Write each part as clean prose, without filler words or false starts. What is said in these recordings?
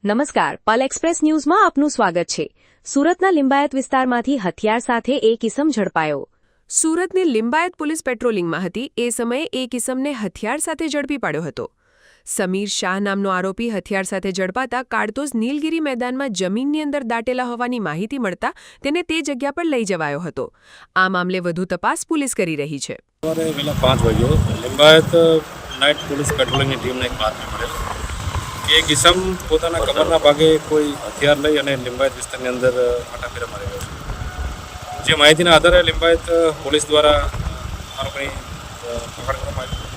નમસ્કાર, પલ એક્સપ્રેસ ન્યૂઝમાં આપનું સ્વાગત છે। સુરતના લિંબાયત વિસ્તારમાંથી હથિયાર સાથે એક ઇસમ ઝડપાયો। સુરતની લિંબાયત પોલીસ પેટ્રોલિંગમાં હતી એ સમયે એક ઇસમને હથિયાર સાથે ઝડપી પાડ્યો હતો। સમીર શાહ નામનો આરોપી હથિયાર સાથે ઝડપાતા કાળતોસ નીલગિરી મેદાનમાં જમીનની અંદર દાટેલા હોવાની માહિતી મળતા તેને તે જગ્યા પર લઈ જવાયો હતો। આ મામલે વધુ તપાસ પોલીસ કરી રહી છે। સવારે વહેલા 5 વાગ્યે લિંબાયત નાઇટ પોલીસ પેટ્રોલિંગની ટીમને એક બાતમી મળેલ કે એક ઇસમ પોતાના કમરના ભાગે કોઈ હથિયાર લઈ અને લિંબાયત વિસ્તારની અંદર આટાફેરા મારી રહ્યો છે। જે માહિતીના આધારે લિંબાયત પોલીસ દ્વારા આરોપીની પકડ કરવામાં આવી।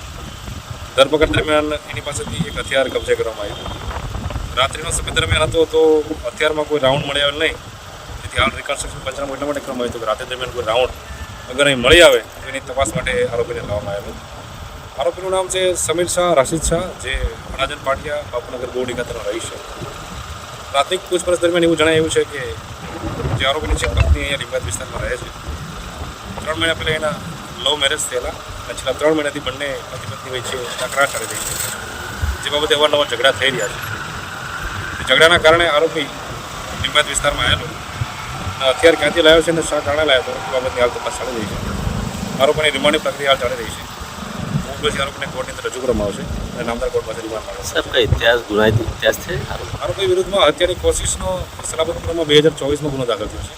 ધરપકડ દરમિયાન એની પાસેથી એક હથિયાર કબજે કરવામાં આવ્યું। રાત્રિનો સમય દરમિયાન હતો તો હથિયારમાં કોઈ રાઉન્ડ મળી આવે નહીં, તેથી હાલ રિકન્સ્ટ્રક્શન પંચનામું એટલા માટે કરવામાં આવ્યું કે રાત્રિ દરમિયાન કોઈ રાઉન્ડ અગર અહીં મળી આવે તો એની તપાસ માટે આરોપીને લાવવામાં આવ્યો। આરોપીનું નામ છે સમીર શાહ રાશિદ શાહ, જે અડાજણ પાટિયા બાપુનગર ગોવડી ખાતેનો રહીશ છે। પ્રાથમિક પૂછપરછ દરમિયાન એવું જણાવ્યું છે કે જે આરોપીની છે પત્ની અહીંયા લિંબાયત વિસ્તારમાં રહે છે। 3 મહિના પહેલાં એના લવ મેરેજ થયેલા અને છેલ્લા 3 મહિનાથી બંને પતિ પત્ની વચ્ચે તકરાર ચાલી રહી છે, જે બાબતે અવારનવાર ઝઘડા થઈ રહ્યા છે। ઝઘડાના કારણે આરોપી લિંબાયત વિસ્તારમાં આવેલો હથિયાર ક્યાંથી લાવ્યો છે અને શા કારણે લાવ્યો હતો એ બાબતની હાલ તપાસ ચાલી રહી છે। આરોપીની રિમાન્ડની પ્રક્રિયા હાલ ચાલી રહી છે। પછી આરોપીને કોર્ટની અંદર રજૂ કરવામાં આવશે અને નામદાર કોર્ટ પાસે રિમાન્ડ માંગશે। સાહેબ, કઈ ઇતિહાસ ગુનાહિત ઇતિહાસ છે આરોપી વિરુદ્ધમાં હત્યાની કોશિશનો સલામતપુરમાં 2024માં ગુનો દાખલ થયો છે।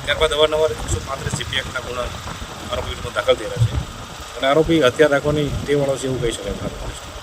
ત્યારબાદ અવારનવાર 135 જીપી એક્ટના ગુના આરોપી વિરુદ્ધમાં દાખલ થયેલા છે અને આરોપી હથિયાર રાખવાની ટેવવાળો છે એવું કહી શકાય।